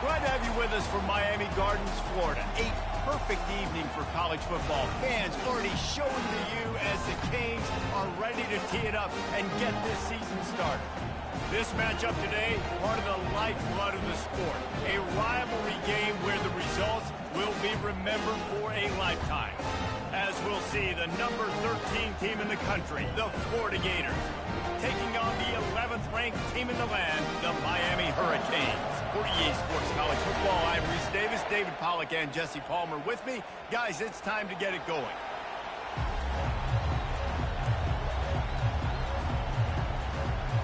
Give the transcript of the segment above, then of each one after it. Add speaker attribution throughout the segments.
Speaker 1: Glad to have you with us from Miami Gardens, Florida. A perfect evening for college football. Fans already showing to you as the Canes are ready to tee it up and get this season started. This matchup today, part of the lifeblood of the sport. A rivalry game where the results will be remembered for a lifetime. As we'll see, the number 13 team in the country, the Florida Gators, taking on the 11th ranked team in the land, the Miami Hurricanes. For EA Sports College Football, I'm Reese Davis, David Pollack, and Jesse Palmer with me. Guys, it's time to get it going.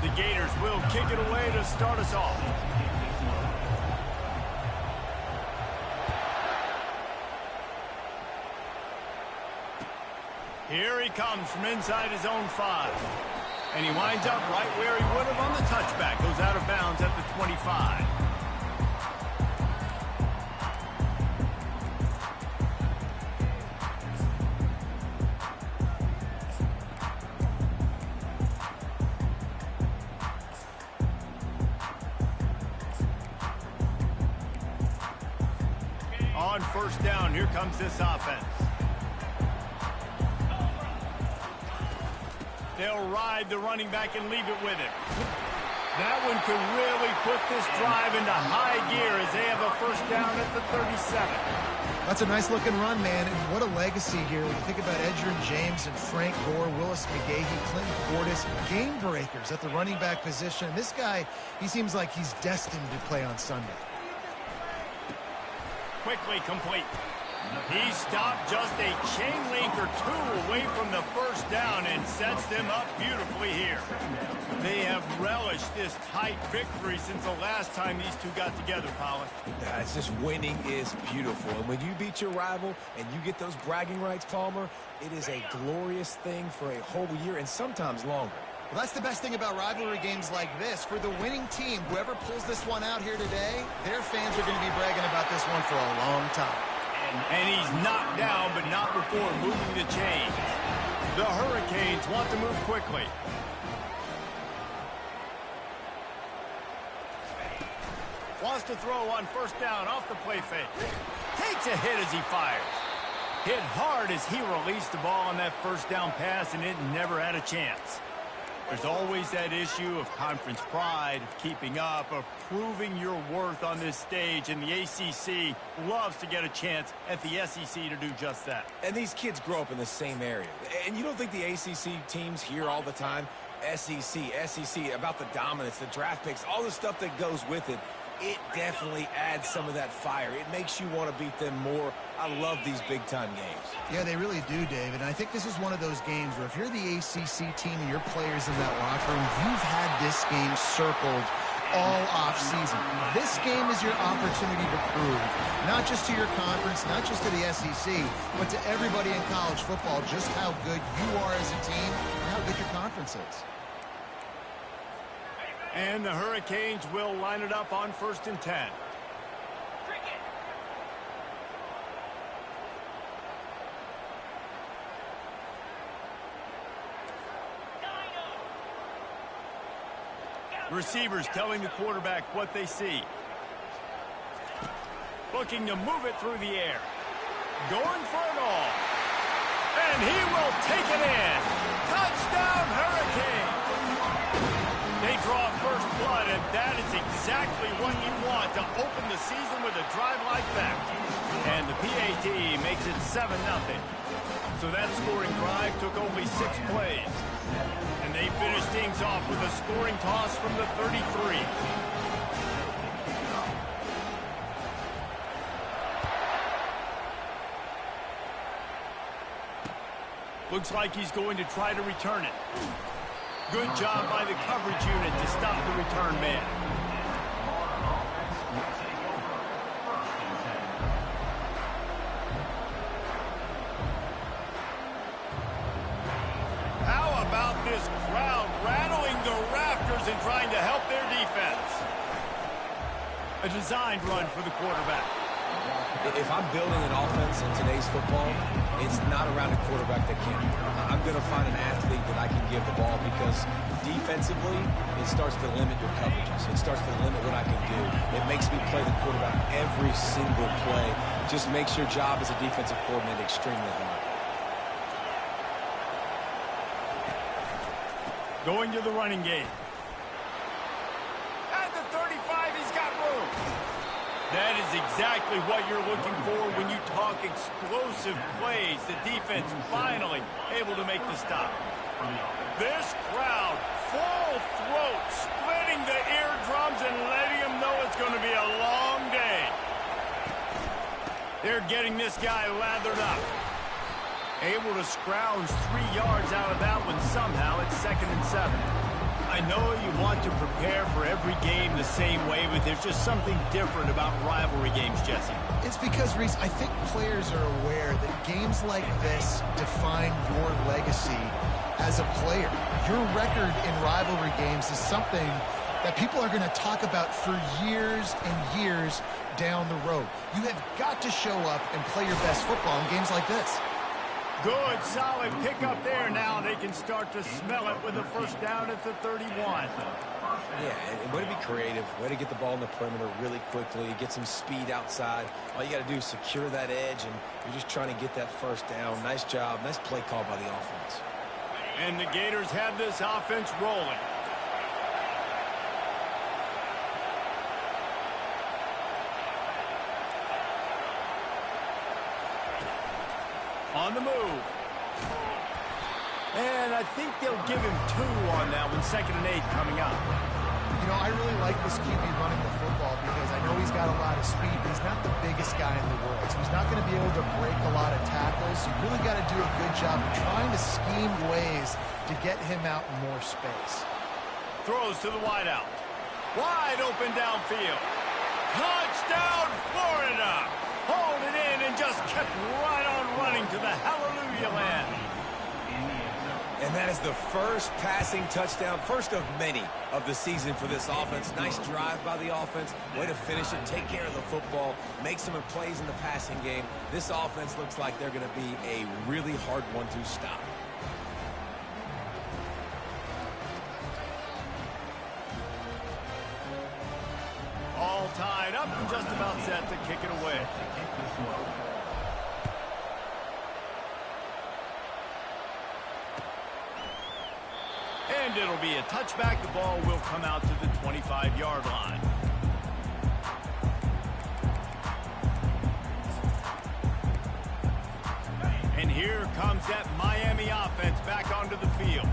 Speaker 1: The Gators will kick it away to start us off. Here he comes from inside his own 5. And he winds up right where he would have on the touchback. Goes out of bounds at the 25. On first down, here comes this offense. They'll ride the running back and leave it with him. That one could really put this drive into high gear as they have a first down at the 37.
Speaker 2: That's a nice-looking run, man, and what a legacy here. When you think about Edgerrin James and Frank Gore, Willis McGahee, Clinton Portis, game breakers at the running back position. This guy, he seems like he's destined to play on Sunday.
Speaker 1: Quickly complete. He stopped just a chain link or two away from the first down and sets them up beautifully here. They have relished this tight victory since the last time these two got together, Pollack.
Speaker 3: Yeah, it's just winning is beautiful. And when you beat your rival and you get those bragging rights, Palmer, it is a glorious thing for a whole year and sometimes longer.
Speaker 2: Well, that's the best thing about rivalry games like this. For the winning team, whoever pulls this one out here today, their fans are going to be bragging about this one for a long time.
Speaker 1: And he's knocked down, but not before moving the chains. The Hurricanes want to move quickly. Wants to throw on first down off the play fake. Takes a hit as he fires. Hit hard as he released the ball on that first down pass, and it never had a chance. There's always that issue of conference pride, of keeping up, of proving your worth on this stage, and the ACC loves to get a chance at the SEC to do just that.
Speaker 3: And these kids grow up in the same area. And you don't think the ACC teams hear all the time, SEC, about the dominance, the draft picks, all the stuff that goes with it. It definitely adds some of that fire. It makes you want to beat them more. I love these big-time games.
Speaker 2: Yeah, they really do, David. And I think this is one of those games where if you're the ACC team and your players in that locker room, you've had this game circled all offseason. This game is your opportunity to prove, not just to your conference, not just to the SEC, but to everybody in college football, just how good you are as a team and how good your conference is.
Speaker 1: And the Hurricanes will line it up on 1st and 10. Receivers telling the quarterback what they see. Looking to move it through the air. Going for it all. And he will take it in. Touchdown, Hurricanes. They draw first blood, and that is exactly what you want to open the season with a drive like that. And the PAT makes it 7-0. So that scoring drive took only 6 plays. And they finished things off with a scoring toss from the 33. Looks like he's going to try to return it. Good job by the coverage unit to stop the return man. How about this crowd rattling the rafters and trying to help their defense? A designed run for the quarterback.
Speaker 3: If I'm building an offense in today's football, it's not around a quarterback that can. I'm going to find an athlete that I can give the ball because defensively, it starts to limit your coverages. It starts to limit what I can do. It makes me play the quarterback every single play. Just makes your job as a defensive coordinator extremely hard.
Speaker 1: Going to the running game. At the 35, he's got room. That is exactly what you're looking for when you talk explosive plays. The defense finally able to make the stop. This crowd, full throat, splitting the eardrums and letting them know it's going to be a long day. They're getting this guy lathered up. Able to scrounge 3 yards out of that one somehow. It's 2nd and 7. I know you want to prepare for every game the same way, but there's just something different about rivalry games, Jesse.
Speaker 2: It's because, Reese, I think players are aware that games like this define your legacy as a player. Your record in rivalry games is something that people are going to talk about for years and years down the road. You have got to show up and play your best football in games like this.
Speaker 1: Good, solid pickup there. Now they can start to smell it with a first down at the 31.
Speaker 3: Yeah, and way to be creative, way to get the ball in the perimeter really quickly, get some speed outside. All you got to do is secure that edge, and you're just trying to get that first down. Nice job, nice play call by the offense.
Speaker 1: And the Gators have this offense rolling. On the move. And I think they'll give him 2 on that one. 2nd and 8 coming up.
Speaker 2: You know, I really like this QB running the football because I know he's got a lot of speed, but he's not the biggest guy in the world. So he's not going to be able to break a lot of tackles. You really got to do a good job of trying to scheme ways to get him out in more space.
Speaker 1: Throws to the wideout. Wide open downfield. Touchdown, Florida! Hold it in and just kept right on running to the hallelujah land.
Speaker 3: And that is the first passing touchdown, first of many of the season for this offense. Nice drive by the offense. Way to finish it, take care of the football, make some plays in the passing game. This offense looks like they're going to be a really hard one to stop.
Speaker 1: All tied up and just about set to kick it away. And it'll be a touchback. The ball will come out to the 25-yard line. And here comes that Miami offense back onto the field.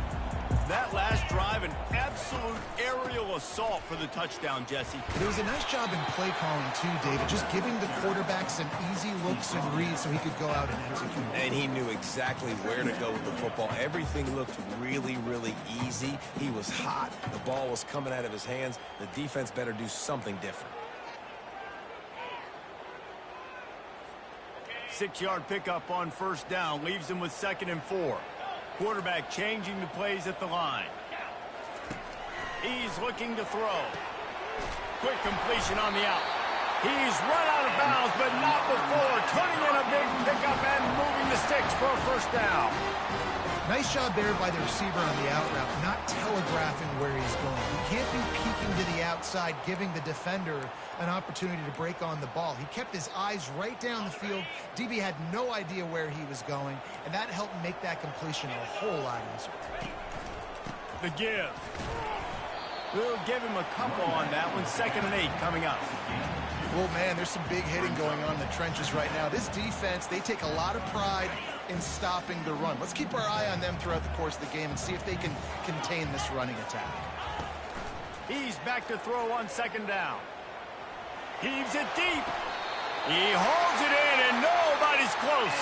Speaker 1: That last drive, an absolute aerial assault for the touchdown, Jesse.
Speaker 2: There was a nice job in play calling too, David, just giving the quarterback some easy looks and reads so he could go out and execute.
Speaker 3: And he knew exactly where to go with the football. Everything looked really, really easy. He was hot. The ball was coming out of his hands. The defense better do something different.
Speaker 1: 6-yard pickup on first down. Leaves him with 2nd and 4. Quarterback changing the plays at the line. He's looking to throw. Quick completion on the out. He's run out of bounds, but not before. Turning in a big pickup and moving the sticks for a first down.
Speaker 2: Nice job there by the receiver on the out route, not telegraphing where he's going. He can't be peeking to the outside, giving the defender an opportunity to break on the ball. He kept his eyes right down the field. DB had no idea where he was going, and that helped make that completion a whole lot easier.
Speaker 1: The give. We'll give him a couple on that one. 2nd and 8 coming up.
Speaker 2: Well, man, there's some big hitting going on in the trenches right now. This defense, they take a lot of pride in stopping the run. Let's keep our eye on them throughout the course of the game and see if they can contain this running attack.
Speaker 1: He's back to throw on 2nd down. Heaves it deep. He holds it in, and nobody's close.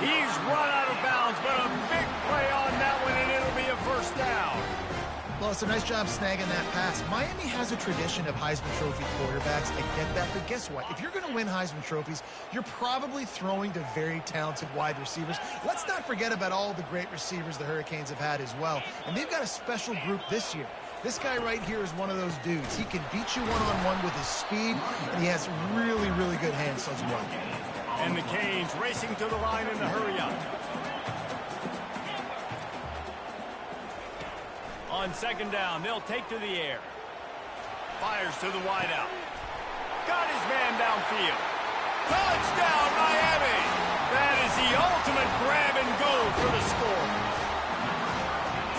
Speaker 1: He's run out of bounds, but a big play on that one, and it'll be a first down.
Speaker 2: Well, it's a nice job snagging that pass. Miami has a tradition of Heisman Trophy quarterbacks. I get that, but guess what? If you're going to win Heisman Trophies, you're probably throwing to very talented wide receivers. Let's not forget about all the great receivers the Hurricanes have had as well. And they've got a special group this year. This guy right here is one of those dudes. He can beat you one-on-one with his speed, and he has really, really good hands as well.
Speaker 1: And the Canes racing to the line in the hurry-up. On 2nd down, they'll take to the air. Fires to the wideout. got his man downfield. Touchdown, Miami! That is the ultimate grab and go for the score.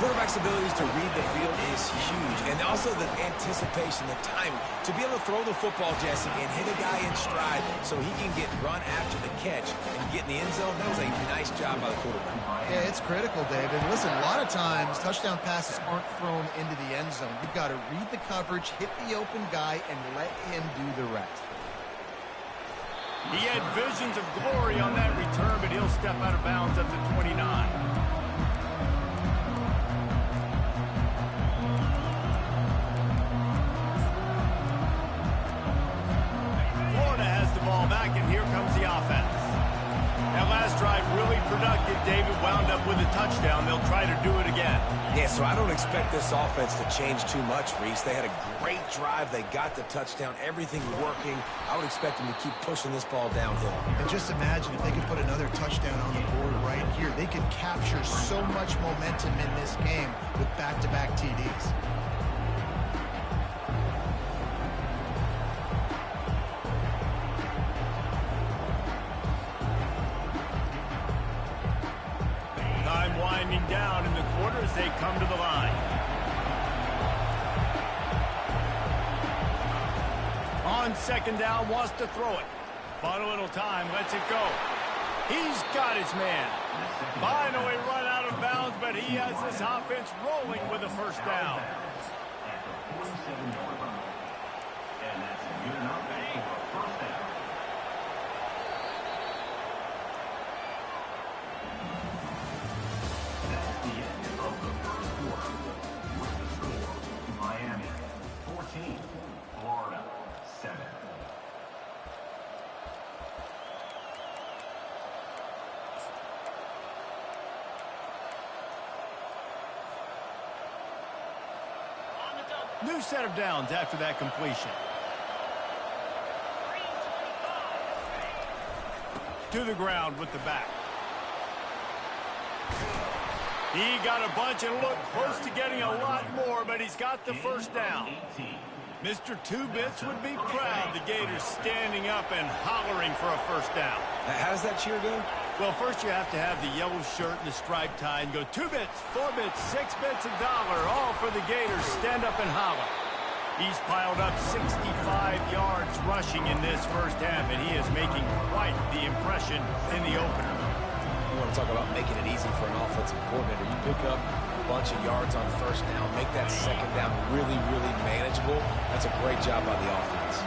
Speaker 3: Quarterback's abilities to read the field is huge, and also the anticipation, the timing. To be able to throw the football, Jesse, and hit a guy in stride so he can get run after the catch and get in the end zone, that was a nice job by the quarterback.
Speaker 2: Yeah, it's critical, David. Listen, a lot of times touchdown passes aren't thrown into the end zone. You've got to read the coverage, hit the open guy, and let him do the rest.
Speaker 1: He had visions of glory on that return, but he'll step out of bounds at the 29. Florida has the ball back, and here comes the offense. That last drive really productive. David wound up with a touchdown. They'll try to do it again.
Speaker 3: Yeah, so I don't expect this offense to change too much, Reese. They had a great drive. They got the touchdown. Everything working. I would expect them to keep pushing this ball downhill.
Speaker 2: And just imagine if they could put another touchdown on the board right here. They could capture so much momentum in this game with back-to-back TDs.
Speaker 1: Time winding down in the quarter as they come to the line. On second down, wants to throw it. But a little time, lets it go. He's got his man. Finally run out of bounds, but he has this offense rolling with a first down.
Speaker 4: And that's good enough for a first down. That's the end of the first quarter. With the score, Miami 14, Florida 7.
Speaker 1: New set of downs after that completion. To the ground with the back. He got a bunch and looked close to getting a lot more, but he's got the first down. Mr. Two Bits would be proud. The Gators standing up and hollering for a first down.
Speaker 3: How does that cheer go?
Speaker 1: Well, first you have to have the yellow shirt and the striped tie and go 2 bits, 4 bits, 6 bits, $1, all for the Gators. Stand up and holler. He's piled up 65 yards rushing in this first half, and he is making quite the impression in the opener.
Speaker 3: You want to talk about making it easy for an offensive coordinator. You pick up a bunch of yards on first down, make that second down really, really manageable. That's a great job by the offense.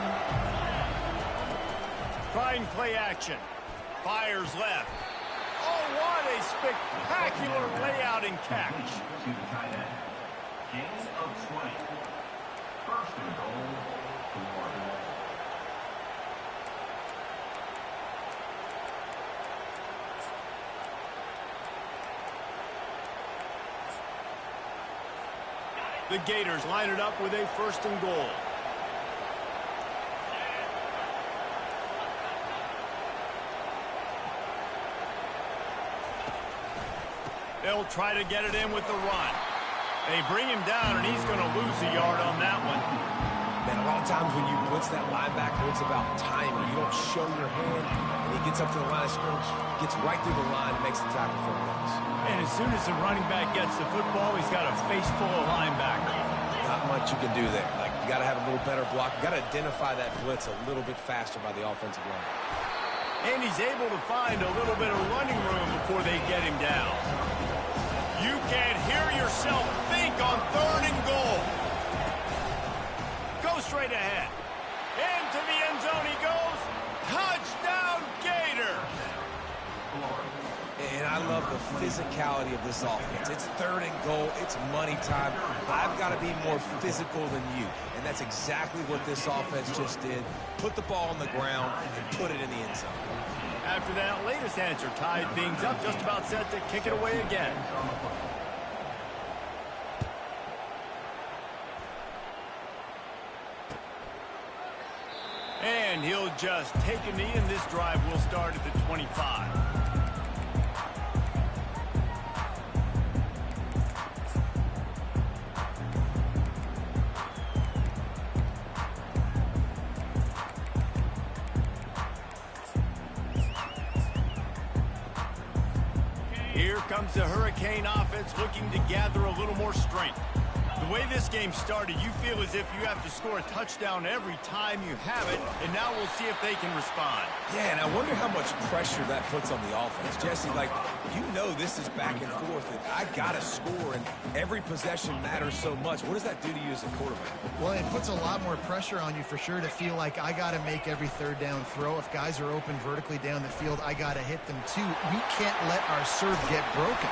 Speaker 1: Trying play action. Fires left. Oh, what a spectacular layout and catch.
Speaker 4: To the tight end. Gain of 20. First and goal, Florida.
Speaker 1: The Gators line it up with a first and goal. They'll try to get it in with the run. They bring him down, and he's going to lose a yard on that one.
Speaker 3: Man, a lot of times when you blitz that linebacker, it's about timing. You don't show your hand, and he gets up to the line of scrimmage, gets right through the line, makes the tackle for a loss.
Speaker 1: And as soon as the running back gets the football, he's got a face full of linebackers.
Speaker 3: Not much you can do there. Like, you got to have a little better block. You got to identify that blitz a little bit faster by the offensive line.
Speaker 1: And he's able to find a little bit of running room before they get him down. You can't hear yourself think on third and goal. Go straight ahead. Into the end zone he goes. Touchdown, Gators.
Speaker 3: And I love the physicality of this offense. It's third and goal. It's money time. I've got to be more physical than you. And that's exactly what this offense just did. Put the ball on the ground and put it in the end zone.
Speaker 1: After that latest answer tied things up, just about set to kick it away again. And he'll just take a knee, and this drive will start at the 25. Here comes the Hurricane offense looking to gather a little more strength. The way this game started, you feel as if you have to score a touchdown every time you have it, and now we'll see if they can respond.
Speaker 3: Yeah, and I wonder how much pressure that puts on the offense. Jesse, like, you know this is back and forth, and I got to score, and every possession matters so much. What does that do to you as a quarterback?
Speaker 2: Well, it puts a lot more pressure on you for sure to feel like I got to make every third down throw. If guys are open vertically down the field, I got to hit them too. We can't let our serve get broken.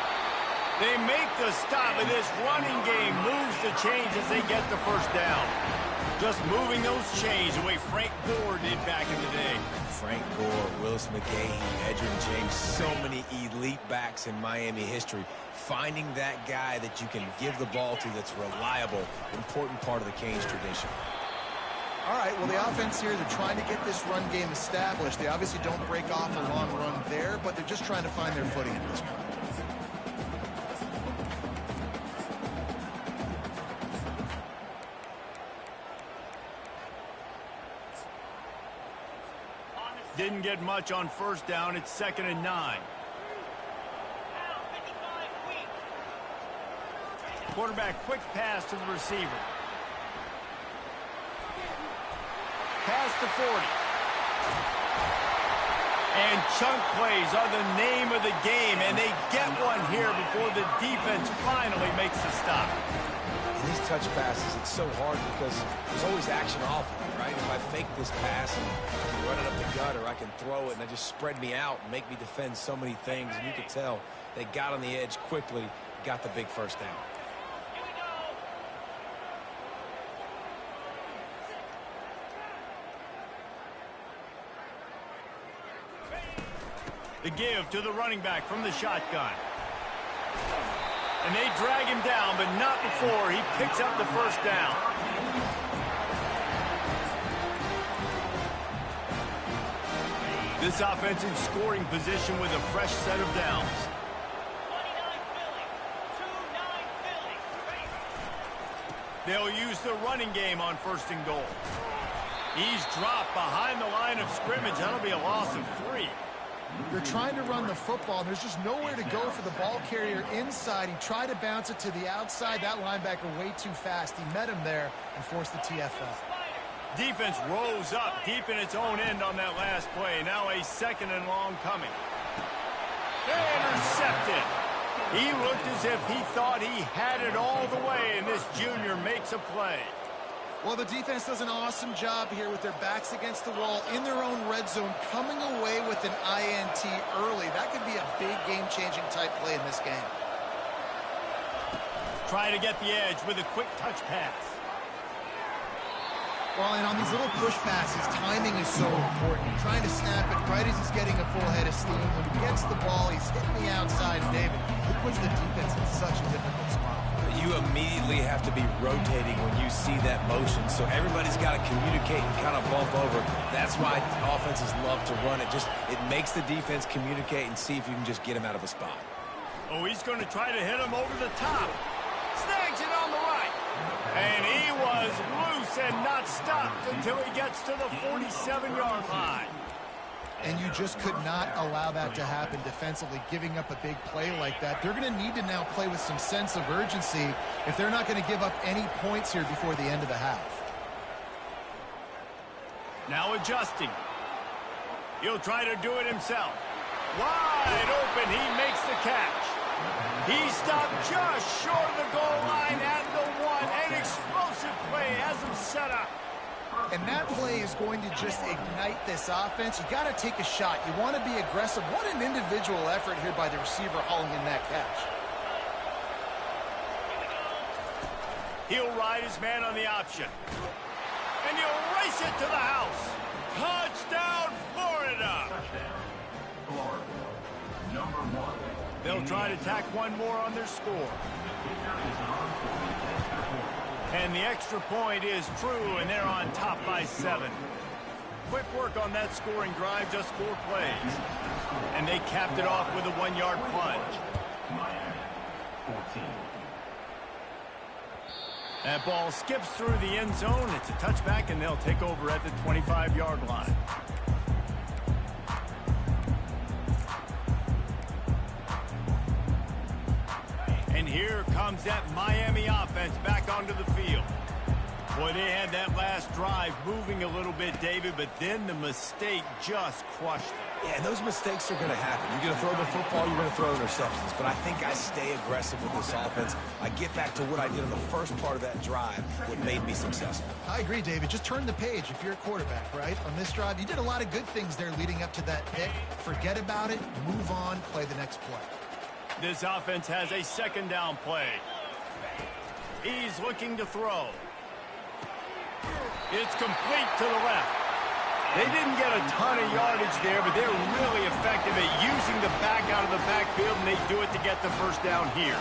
Speaker 1: They make the stop, and this running game moves the chains as they get the first down. Just moving those chains the way Frank Gore did back in the day.
Speaker 3: Frank Gore, Willis McGahee, Edgerrin James, so many elite backs in Miami history. Finding that guy that you can give the ball to that's reliable, important part of the Canes tradition.
Speaker 2: All right, well, the offense here, they're trying to get this run game established. They obviously don't break off a long run there, but they're just trying to find their footing at this point.
Speaker 1: Didn't get much on first down. It's 2nd and 9. Quarterback quick pass to the receiver. Pass to 40. And chunk plays are the name of the game, and they get one here before the defense finally makes the stop.
Speaker 3: In these touch passes, it's so hard because there's always action off of it, right? If I fake this pass and run it up the gut, or I can throw it and they just spread me out and make me defend so many things, and you can tell they got on the edge quickly, got the big first down.
Speaker 1: The give to the running back from the shotgun. And they drag him down, but not before he picks up the first down. This offense in scoring position with a fresh set of downs. They'll use the running game on 1st and goal. He's dropped behind the line of scrimmage. That'll be a loss of 3.
Speaker 2: They're trying to run the football. There's just nowhere to go for the ball carrier inside. He tried to bounce it to the outside. That linebacker way too fast. He met him there and forced the TFL.
Speaker 1: Defense rose up deep in its own end on that last play. Now a 2nd and long coming. Intercepted. He looked as if he thought he had it all the way, and this junior makes a play.
Speaker 2: Well, the defense does an awesome job here with their backs against the wall in their own red zone, coming away with an INT early. That could be a big game-changing type play in this game.
Speaker 1: Trying to get the edge with a quick touch pass.
Speaker 2: Well, and on these little push passes, timing is so important. Trying to snap it right as he's getting a full head of steam. When he gets the ball, he's hitting the outside, David. It puts the defense in such a difficult spot.
Speaker 3: You immediately have to be rotating when you see that motion, so everybody's got to communicate and kind of bump over. That's why offenses love to run it. It makes the defense communicate and see if you can just get him out of a spot.
Speaker 1: Oh, he's going to try to hit him over the top. Snags it on the right. And he was loose and not stopped until he gets to the 47-yard line.
Speaker 2: And you just could not allow that to happen defensively, giving up a big play like that. They're going to need to now play with some sense of urgency if they're not going to give up any points here before the end of the half.
Speaker 1: Now adjusting. He'll try to do it himself. Wide open, he makes the catch. He stopped just short of the goal line at the 1. An explosive play has him set up.
Speaker 2: And that play is going to just ignite this offense. You got to take a shot. You want to be aggressive. What an individual effort here by the receiver hauling in that catch.
Speaker 1: He'll ride his man on the option. And he'll race it to the house. Touchdown, Florida.
Speaker 4: Florida. Number 1.
Speaker 1: They'll try to tack one more on their score. And the extra point is true, and they're on top by 7. Quick work on that scoring drive, just 4 plays. And they capped it off with a 1-yard plunge.
Speaker 4: Miami, 14.
Speaker 1: That ball skips through the end zone. It's a touchback, and they'll take over at the 25-yard line. comes that Miami offense back onto the field. Boy, they had that last drive moving a little bit, David, but then the mistake just crushed them.
Speaker 3: Yeah, and those mistakes are going to happen. You're going to throw the football, you're going to throw interceptions. But I think I stay aggressive with this offense. I get back to what I did in the first part of that drive, what made me successful.
Speaker 2: I agree, David. Just turn the page if you're a quarterback, right? On this drive, you did a lot of good things there leading up to that pick. Forget about it, move on, play the next play.
Speaker 1: This offense has a second down play. He's looking to throw. It's complete to the left. They didn't get a ton of yardage there, but they're really effective at using the back out of the backfield, and they do it to get the first down here.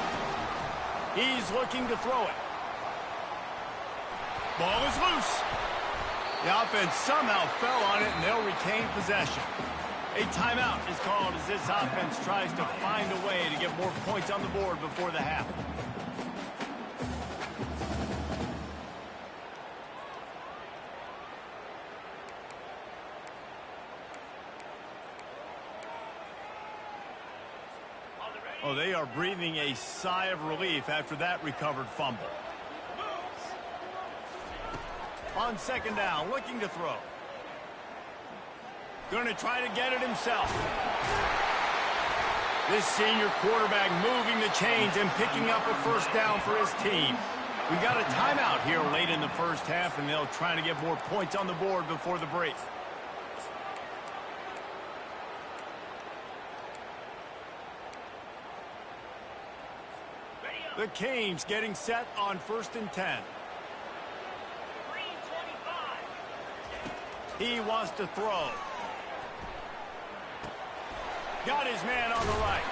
Speaker 1: He's looking to throw it. Ball is loose. The offense somehow fell on it, and they'll retain possession. A timeout is called as this offense tries to find a way to get more points on the board before the half. Oh, they are breathing a sigh of relief after that recovered fumble. On second down, looking to throw. Going to try to get it himself. This senior quarterback moving the chains and picking up a first down for his team. We got a timeout here late in the first half, and they'll try to get more points on the board before the break. The Canes getting set on 1st and 10. He wants to throw. Got his man on the right.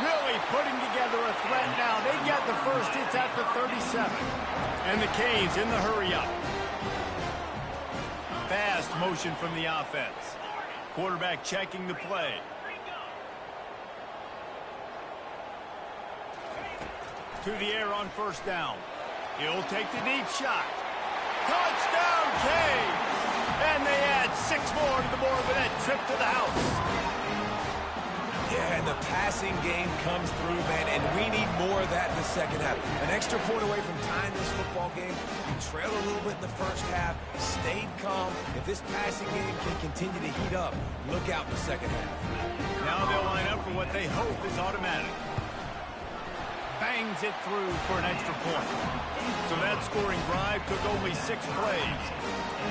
Speaker 1: Really putting together a threat now. They get the first. It's at the 37. And the Canes in the hurry up. Fast motion from the offense. Quarterback checking the play. To the air on first down. He'll take the deep shot. Touchdown, Canes! And they add 6 more to the board with that trip to the house.
Speaker 3: Yeah, and the passing game comes through, man, and we need more of that in the second half. An extra point away from tying this football game. You trailed a little bit in the first half, stayed calm. If this passing game can continue to heat up, look out in the second half.
Speaker 1: Now they'll line up for what they hope is automatic. Bangs it through for an extra point. So that scoring drive took only 6 plays.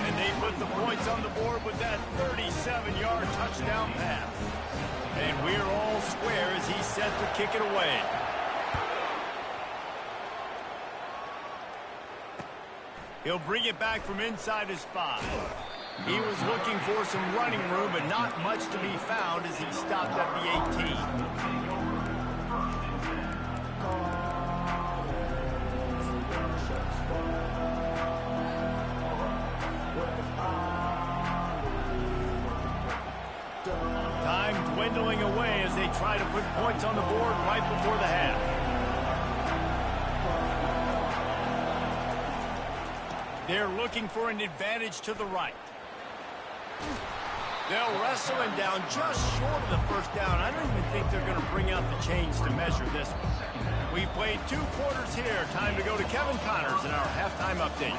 Speaker 1: And they put the points on the board with that 37-yard touchdown pass. And we're all square as he's set to kick it away. He'll bring it back from inside his 5. He was looking for some running room, but not much to be found as he stopped at the 18. Time dwindling away as they try to put points on the board right before the half. They're looking for an advantage to the right. They'll wrestle him down just short of the first down. I don't even think they're going to bring out the chains to measure this one. We've played 2 quarters here. Time to go to Kevin Connors in our halftime update.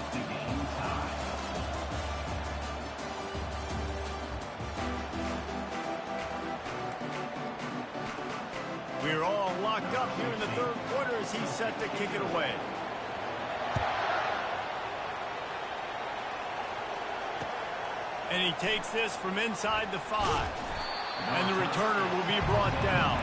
Speaker 1: We're all locked up here in the 3rd quarter as he's set to kick it away. And he takes this from inside the 5. And the returner will be brought down.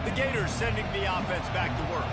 Speaker 1: The Gators sending the offense back to work.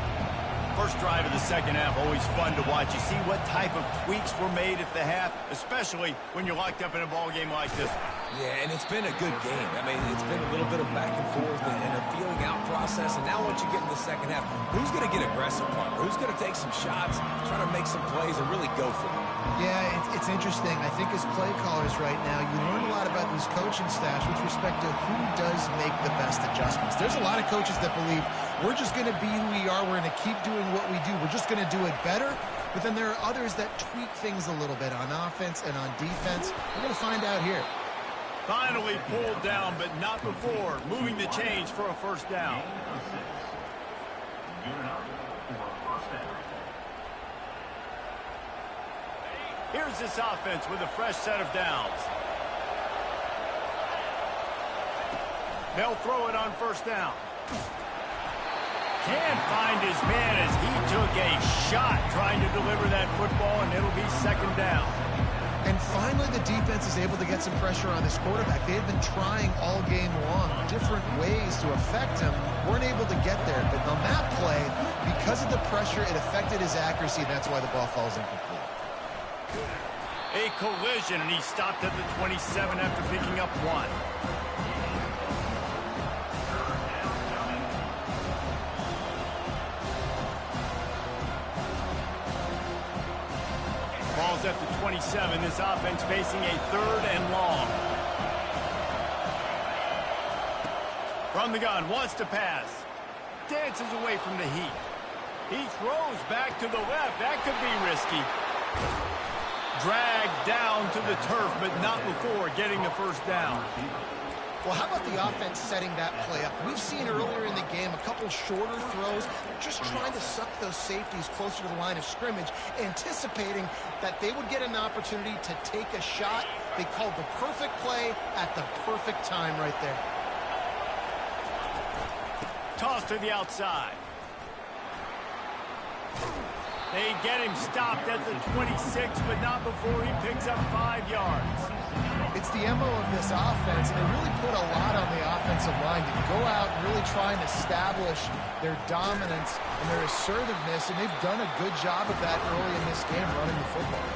Speaker 1: First drive of the second half, always fun to watch. You see what type of tweaks were made at the half, especially when you're locked up in a ball game like this.
Speaker 3: Yeah, and it's been a good game. I mean, it's been a little bit of back and forth and a feeling out process. And now once you get in the second half, who's going to get aggressive, Parker? Who's going to take some shots, try to make some plays, and really go for it?
Speaker 2: Yeah, it's interesting. I think as play callers right now, you learn a lot about these coaching staffs with respect to who does make the best adjustments. There's a lot of coaches that believe we're just going to be who we are. We're going to keep doing what we do. We're just going to do it better. But then there are others that tweak things a little bit on offense and on defense. We're going to find out here.
Speaker 1: Finally pulled down, but not before moving the chains for a first down. Here's this offense with a fresh set of downs. They'll throw it on first down. Can't find his man as he took a shot trying to deliver that football, and it'll be second down.
Speaker 2: And finally, the defense is able to get some pressure on this quarterback. They had been trying all game long different ways to affect him. Weren't able to get there. But on that play, because of the pressure, it affected his accuracy, and that's why the ball falls incomplete.
Speaker 1: A collision, and he stopped at the 27 after picking up one. Ball's at the 27. This offense facing a third and long. From the gun, wants to pass. Dances away from the heat. He throws back to the left. That could be risky. Dragged down to the turf, but not before getting the first down.
Speaker 2: Well, how about the offense setting that play up? We've seen earlier in the game a couple shorter throws, just trying to suck those safeties closer to the line of scrimmage, anticipating that they would get an opportunity to take a shot. They called the perfect play at the perfect time right there.
Speaker 1: Toss to the outside. They get him stopped at the 26, but not before he picks up 5 yards.
Speaker 2: It's the MO of this offense, and they really put a lot on the offensive line to go out and really try and establish their dominance and their assertiveness, and they've done a good job of that early in this game running the football.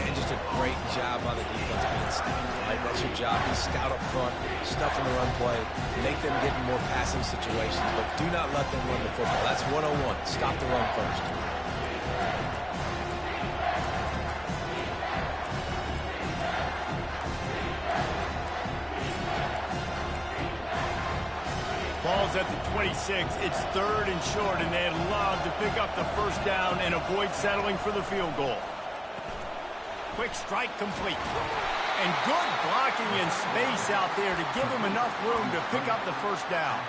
Speaker 3: And just a great job by the defense being stout, right? That's your job. You scout up front, stuff in the run play, make them get in more passing situations, but do not let them run the football. That's 101. Stop the run first.
Speaker 1: Ball's at the 26. It's third and short, and they'd love to pick up the first down and avoid settling for the field goal. Quick strike complete. And good blocking in space out there to give him enough room to pick up the first down.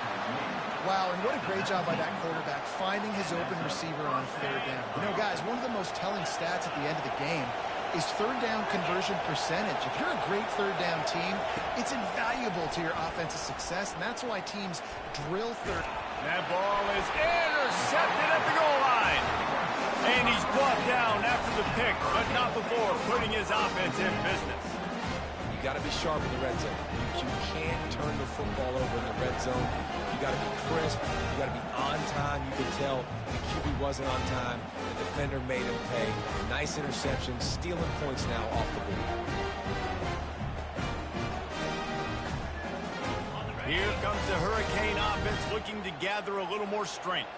Speaker 2: Wow, and what a great job by that quarterback, finding his open receiver on third down. You know, guys, one of the most telling stats at the end of the game is third down conversion percentage. If you're a great third down team, it's invaluable to your offensive success, and that's why teams drill third.
Speaker 1: That ball is intercepted at the goal line. And he's brought down after the pick, but not before putting his offense in business.
Speaker 3: You got to be sharp in the red zone. You can't turn the football over in the red zone. You got to be crisp. You got to be on time. You could tell the QB wasn't on time. The defender made him pay. Nice interception, stealing points now off the board.
Speaker 1: Here comes the Hurricane offense looking to gather a little more strength.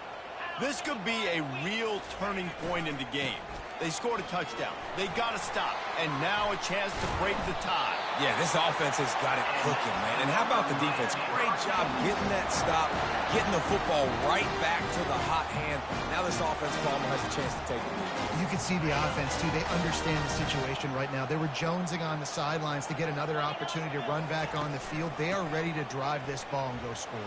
Speaker 1: This could be a real turning point in the game. They scored a touchdown. They got to stop. And now a chance to break the tie.
Speaker 3: Yeah, this offense has got it cooking, man. And how about the defense? Great job getting that stop, getting the football right back to the hot hand. Now this offense, Palmer, has a chance to take the lead.
Speaker 2: You can see the offense, too. They understand the situation right now. They were jonesing on the sidelines to get another opportunity to run back on the field. They are ready to drive this ball and go score.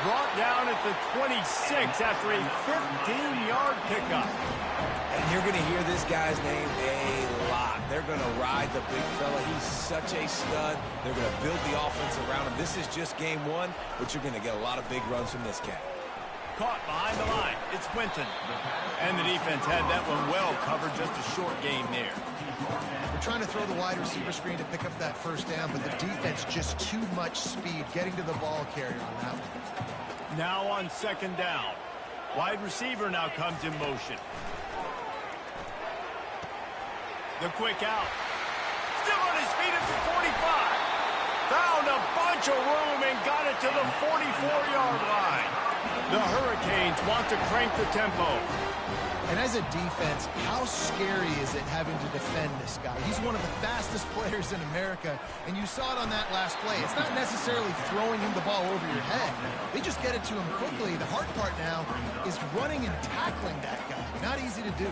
Speaker 1: Brought down at the 26 after a 15-yard pickup.
Speaker 3: And you're going to hear this guy's name a lot. They're going to ride the big fella. He's such a stud. They're going to build the offense around him. This is just game one, but you're going to get a lot of big runs from this cat.
Speaker 1: Caught behind the line. It's Quinton. And the defense had that one well covered. Just a short gain there.
Speaker 2: We're trying to throw the wide receiver screen to pick up that first down, but the defense just too much speed getting to the ball carrier on that one.
Speaker 1: Now on second down. Wide receiver now comes in motion. The quick out. Still on his feet at the 45. Found a bunch of room and got it to the 44-yard line. The Hurricanes want to crank the tempo.
Speaker 2: And as a defense, how scary is it having to defend this guy? He's one of the fastest players in America, and you saw it on that last play. It's not necessarily throwing him the ball over your head. They just get it to him quickly. The hard part now is running and tackling that guy. Not easy to do.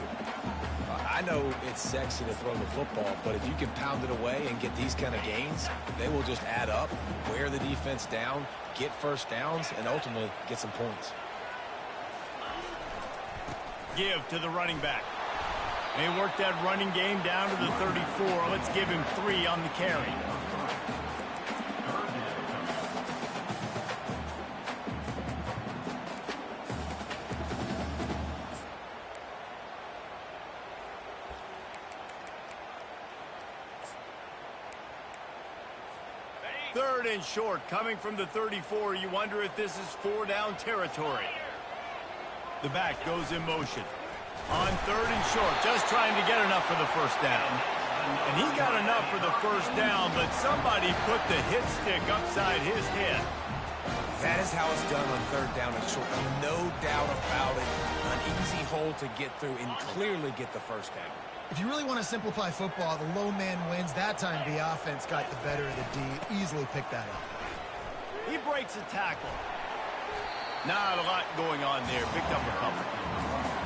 Speaker 3: I know it's sexy to throw the football, but if you can pound it away and get these kind of gains, they will just add up, wear the defense down, get first downs, and ultimately get some points.
Speaker 1: Give to the running back. They work that running game down to the 34. Let's give him 3 on the carry. Third and short, coming from the 34. You wonder if this is 4-down territory. The back goes in motion. On third and short, just trying to get enough for the first down. And he got enough for the first down, but somebody put the hit stick upside his head.
Speaker 3: That is how it's done on third down and short. No doubt about it. An easy hole to get through and clearly get the first down.
Speaker 2: If you really want to simplify football, the lone man wins. That time the offense got the better of the D. Easily picked that up.
Speaker 1: He breaks a tackle. Not a lot going on there. Picked up a couple.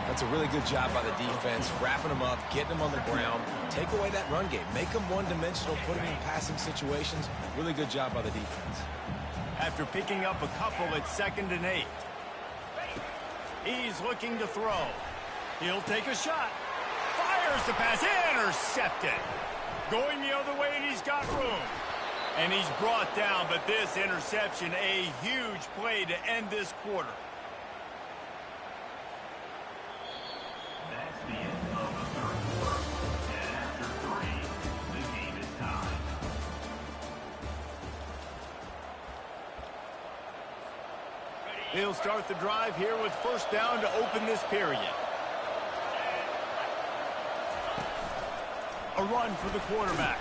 Speaker 3: That's a really good job by the defense, wrapping them up, getting them on the ground. Take away that run game. Make them one-dimensional, put them in passing situations. Really good job by the defense.
Speaker 1: After picking up a couple, it's 2nd and 8. He's looking to throw. He'll take a shot. Fires the pass. Intercepted. Going the other way, and he's got room. And he's brought down, but this interception, a huge play to end this quarter.
Speaker 4: That's the end of the third quarter. And after 3, the game is tied.
Speaker 1: He'll start the drive here with first down to open this period. A run for the quarterback.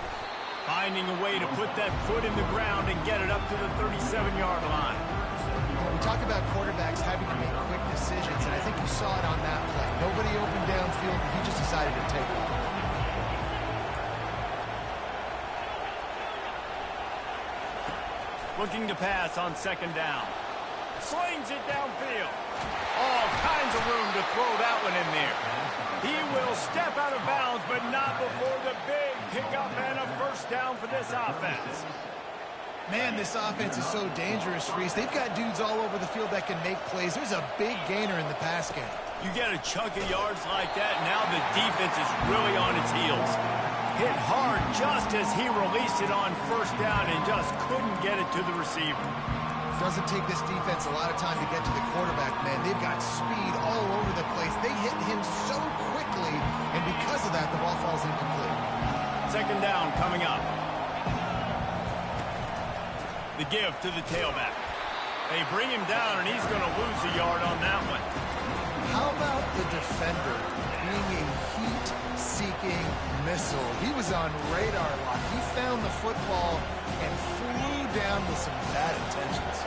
Speaker 1: Finding a way to put that foot in the ground and get it up to the 37-yard line.
Speaker 2: We talk about quarterbacks having to make quick decisions, and I think you saw it on that play. Nobody opened downfield, and he just decided to take it.
Speaker 1: Looking to pass on second down. Slings it downfield. All kinds of room to throw that one in there. He will step out of bounds, but not before the big pickup and a first down for this offense.
Speaker 2: Man, this offense is so dangerous, Reese. They've got dudes all over the field that can make plays. There's a big gainer in the pass game.
Speaker 1: You get a chunk of yards like that, now the defense is really on its heels. Hit hard just as he released it on first down and just couldn't get it to the receiver.
Speaker 2: Doesn't take this defense a lot of time to get to the quarterback, man. They've got speed all over the place. They hit him so quickly, and because of that, the ball falls incomplete.
Speaker 1: Second down coming up. The give to the tailback. They bring him down, and he's going to lose a yard on that one.
Speaker 2: How about the defender being a heat-seeking missile? He was on radar lock. He found the football and flew down with some bad intentions.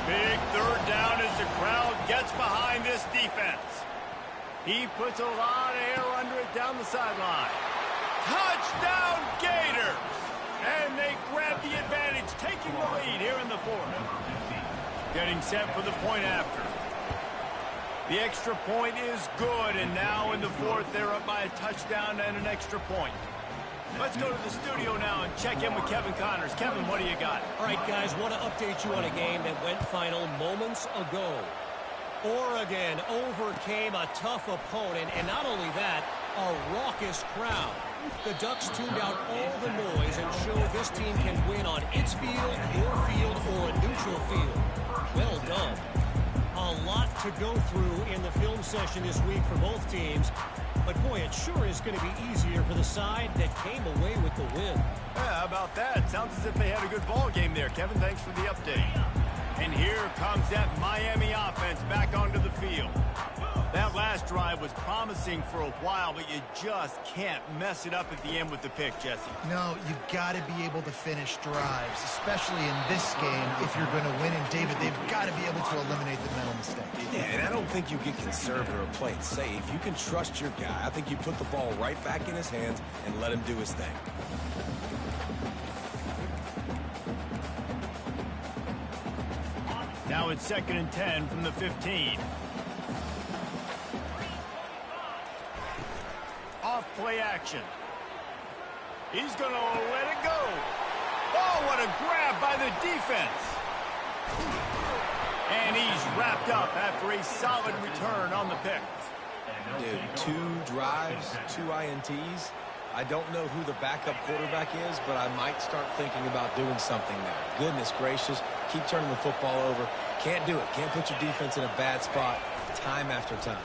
Speaker 1: Big third down as the crowd gets behind this defense. He puts a lot of air under it down the sideline. Touchdown Gators! And they grab the advantage, taking the lead here in the fourth. Getting set for the point after. The extra point is good, and now in the fourth, they're up by a touchdown and an extra point. Let's go to the studio now and check in with Kevin Connors. Kevin, what do you got?
Speaker 5: All right, guys, want to update you on a game that went final moments ago. Oregon overcame a tough opponent, and not only that, a raucous crowd. The Ducks tuned out all the noise and showed this team can win on its field, your field, or a neutral field. Well done. A lot to go through in the film session this week for both teams. But, boy, it sure is going to be easier for the side that came away with the win.
Speaker 1: Yeah, how about that? Sounds as if they had a good ball game there. Kevin, thanks for the update. And here comes that Miami offense back onto the field. That last drive was promising for a while, but you just can't mess it up at the end with the pick, Jesse.
Speaker 2: No, you got to be able to finish drives, especially in this game if you're going to win. And, David, they've got to be able to eliminate the mental mistakes.
Speaker 3: Yeah, and I don't think you get conservative or play it safe. You can trust your guy. I think you put the ball right back in his hands and let him do his thing.
Speaker 1: Now it's 2nd and 10 from the 15. Off play action. He's going to let it go. Oh, what a grab by the defense. And he's wrapped up after a solid return on the pick.
Speaker 3: Dude, 2 drives, 2 INTs. I don't know who the backup quarterback is, but I might start thinking about doing something there. Goodness gracious, keep turning the football over. Can't do it. Can't put your defense in a bad spot time after time.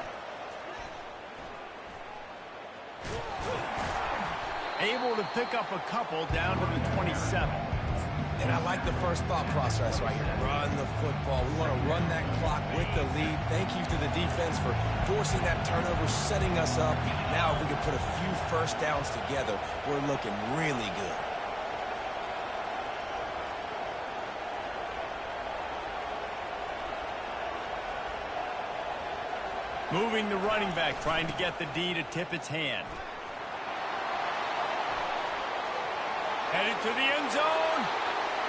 Speaker 1: Able to pick up a couple down to the 27.
Speaker 3: And I like the first thought process right here. Run the football. We want to run that clock with the lead. Thank you to the defense for forcing that turnover, setting us up. Now if we can put a few first downs together, we're looking really good.
Speaker 1: Moving the running back, trying to get the D to tip its hand. Headed to the end zone.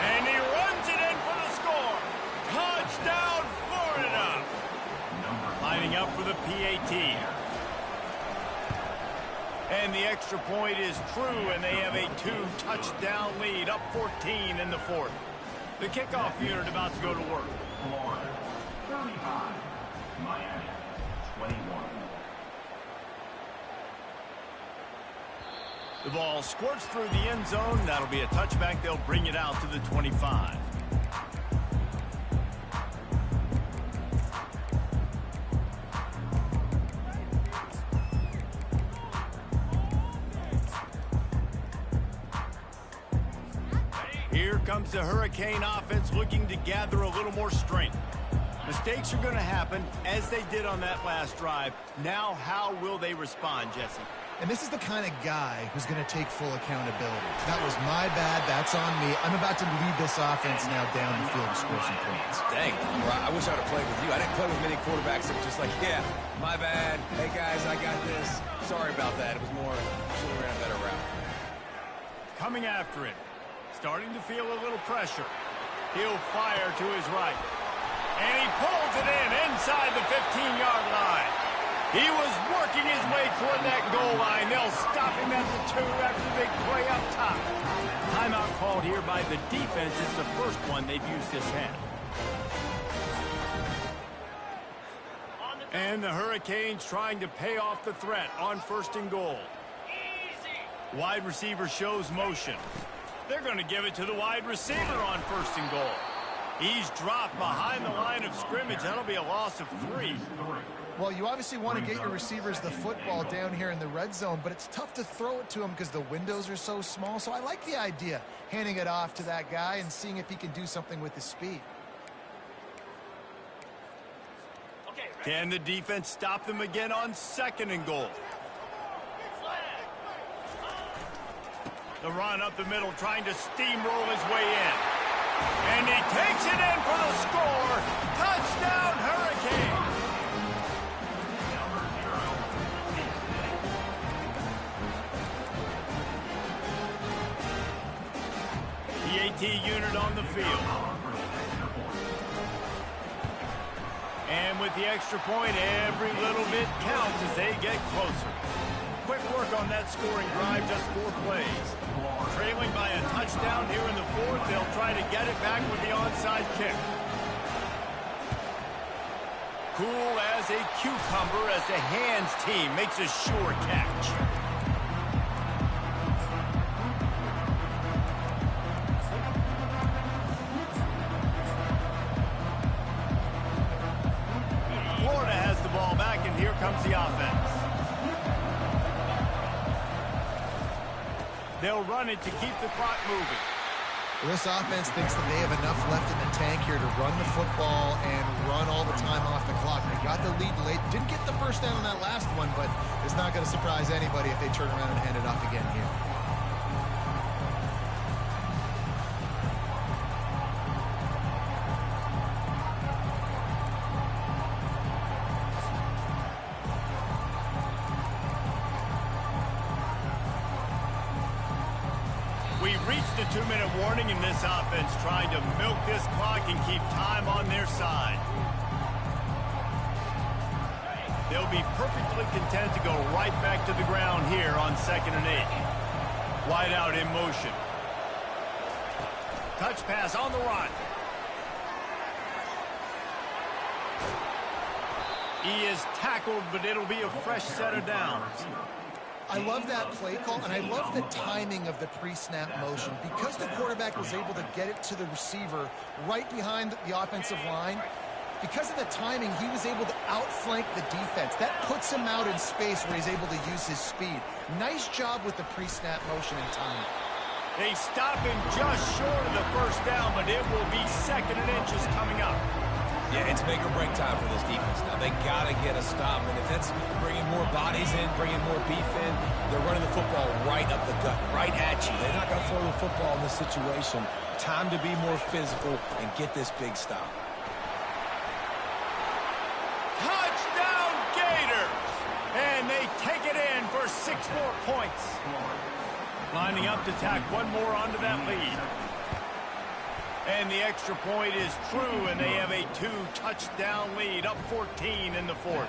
Speaker 1: And he runs it in for the score. Touchdown, Florida. Lining up for the PAT. And the extra point is true, and they have a 2-touchdown lead, up 14 in the 4th. The kickoff unit about to go to work.
Speaker 4: Florida 35, Miami 21.
Speaker 1: The ball squirts through the end zone. That'll be a touchback. They'll bring it out to the 25. Here comes the Hurricane offense looking to gather a little more strength. Mistakes are going to happen, as they did on that last drive. Now, how will they respond, Jesse?
Speaker 2: And this is the kind of guy who's going to take full accountability. That was my bad. That's on me. I'm about to lead this offense now down the field and score some points.
Speaker 3: Dang, I wish I would have played with you. I didn't play with many quarterbacks that were just like, yeah, my bad. Hey, guys, I got this. Sorry about that. It was more, should have ran a better route.
Speaker 1: Coming after it. Starting to feel a little pressure. He'll fire to his right. And he pulls it in inside the 15-yard line. He was working his way toward that goal line. They'll stop him at the 2 after the big play up top. Timeout called here by the defense. It's the first one they've used this half. And the Hurricanes trying to pay off the threat on 1st and goal. Wide receiver shows motion. They're going to give it to the wide receiver on 1st and goal. He's dropped behind the line of scrimmage. That'll be a loss of 3.
Speaker 2: Well, you obviously want to get your receivers the football down here in the red zone, but it's tough to throw it to them because the windows are so small. So I like the idea, handing it off to that guy and seeing if he can do something with his speed.
Speaker 1: Can the defense stop them again on 2nd and goal? The run up the middle, trying to steamroll his way in. And he takes it in for the score. Touchdown, Hurricane. PAT unit on the field. And with the extra point, every little bit counts as they get closer. Quick work on that scoring drive, just 4 plays. Trailing by a touchdown here in the 4th, they'll try to get it back with the onside kick. Cool as a cucumber as the hands team makes a sure catch. Florida has the ball back, and here comes the offense. They'll run it to keep the clock moving.
Speaker 2: Well, this offense thinks that they have enough left in the tank here to run the football and run all the time off the clock. They got the lead late. Didn't get the first down on that last one, but it's not going to surprise anybody if they turn around and hand it off again here.
Speaker 1: We've reached the 2-minute warning in this offense, trying to milk this clock and keep time on their side. They'll be perfectly content to go right back to the ground here on 2nd and 8. Wide out in motion. Touch pass on the run. He is tackled, but it'll be a fresh set of downs.
Speaker 2: I love that play call, and I love the timing of the pre-snap motion. Because the quarterback was able to get it to the receiver right behind the offensive line, because of the timing, he was able to outflank the defense. That puts him out in space where he's able to use his speed. Nice job with the pre-snap motion and timing.
Speaker 1: They stop him just short of the first down, but it will be 2nd and inches coming up.
Speaker 3: Yeah, it's make or break time for this defense. Now, they got to get a stop, and if that's bringing more bodies in, bringing more beef in, they're running the football right up the gut, right at you. They're not going to throw the football in this situation. Time to be more physical and get this big stop.
Speaker 1: Touchdown, Gators! And they take it in for 6 more points. Lining up to tack one more onto that lead. And the extra point is true, and they have a 2-touchdown lead, up 14 in the 4th.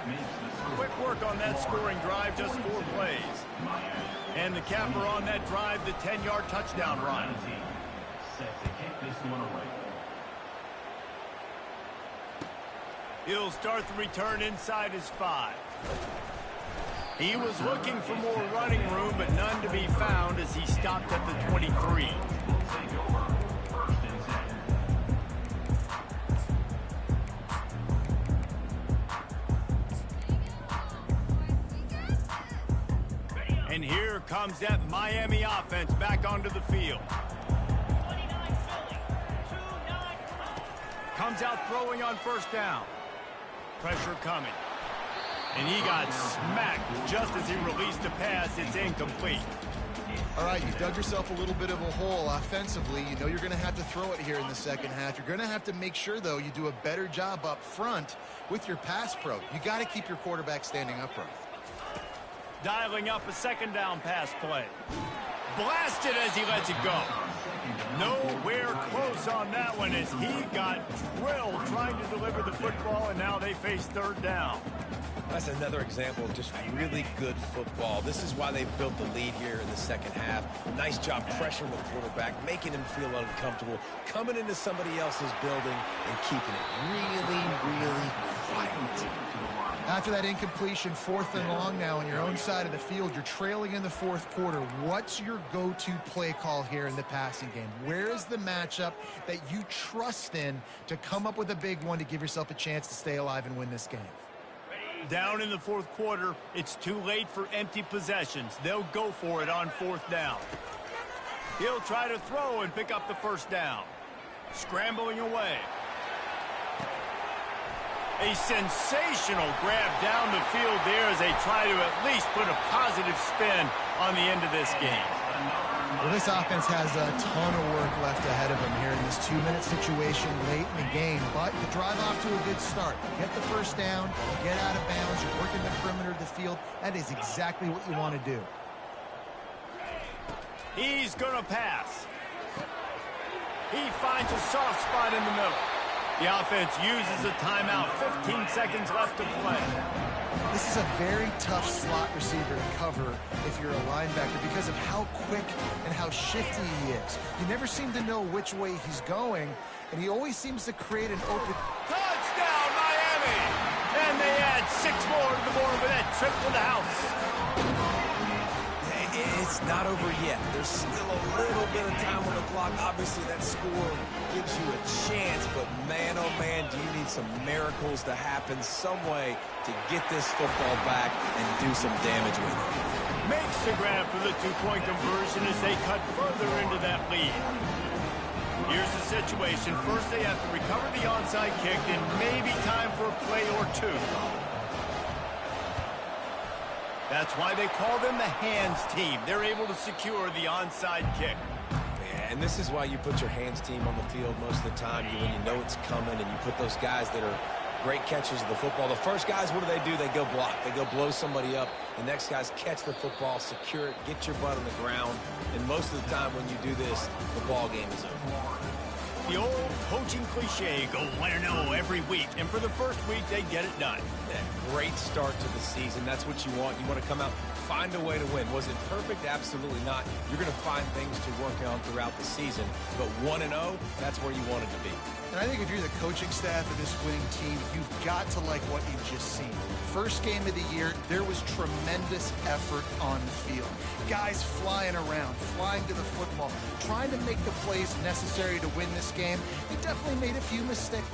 Speaker 1: Quick work on that scoring drive, just 4 plays. And the capper on that drive, the 10-yard touchdown run. He'll start the return inside his 5. He was looking for more running room, but none to be found as he stopped at the 23. And here comes that Miami offense back onto the field. Comes out throwing on first down. Pressure coming. And he got smacked just as he released the pass. It's incomplete.
Speaker 2: All right, you dug yourself a little bit of a hole offensively. You know you're going to have to throw it here in the second half. You're going to have to make sure, though, you do a better job up front with your pass pro. You got to keep your quarterback standing upright.
Speaker 1: Dialing up a 2nd down pass play. Blasted as he lets it go. Nowhere close on that one as he got drilled trying to deliver the football, and now they face 3rd down.
Speaker 3: That's another example of just really good football. This is why they built the lead here in the second half. Nice job pressuring the quarterback, making him feel uncomfortable, coming into somebody else's building and keeping it really, really quiet.
Speaker 2: After that incompletion, 4th and long now on your own side of the field, you're trailing in the 4th quarter. What's your go-to play call here in the passing game? Where is the matchup that you trust in to come up with a big one to give yourself a chance to stay alive and win this game?
Speaker 1: Down in the 4th quarter, it's too late for empty possessions. They'll go for it on 4th down. He'll try to throw and pick up the first down. Scrambling away. A sensational grab down the field there as they try to at least put a positive spin on the end of this game.
Speaker 2: Well, this offense has a ton of work left ahead of them here in this 2-minute situation late in the game, but you drive off to a good start. Get the first down, get out of bounds, you're working the perimeter of the field. That is exactly what you want to do.
Speaker 1: He's going to pass. He finds a soft spot in the middle. The offense uses a timeout. 15 seconds left to play.
Speaker 2: This is a very tough slot receiver to cover if you're a linebacker because of how quick and how shifty he is. You never seem to know which way he's going, and he always seems to create an open...
Speaker 1: Touchdown, Miami! And they add 6 more to the board with that trip to the house.
Speaker 3: It's not over yet. There's still a little bit of time on the clock. Obviously, that score gives you a chance, but man, oh man, do you need some miracles to happen some way to get this football back and do some damage with it.
Speaker 1: Makes the grab for the 2-point conversion as they cut further into that lead. Here's the situation. First, they have to recover the onside kick, and maybe time for a play or two. That's why they call them the hands team. They're able to secure the onside kick.
Speaker 3: Yeah, and this is why you put your hands team on the field most of the time when you know it's coming, and you put those guys that are great catchers of the football. The first guys, what do? They go block. They go blow somebody up. The next guys catch the football, secure it, get your butt on the ground. And most of the time when you do this, the ball game is over.
Speaker 1: The old coaching cliche, go 1-0 every week. And for the first week, they get it done.
Speaker 3: Yeah, great start to the season. That's what you want. You want to come out, find a way to win. Was it perfect? Absolutely not. You're going to find things to work on throughout the season. But 1-0, that's where you want it to be.
Speaker 2: And I think if you're the coaching staff of this winning team, you've got to like what you've just seen. First game of the year, there was tremendous effort on the field. Guys flying around, flying to the football, trying to make the plays necessary to win this game. They definitely made a few mistakes.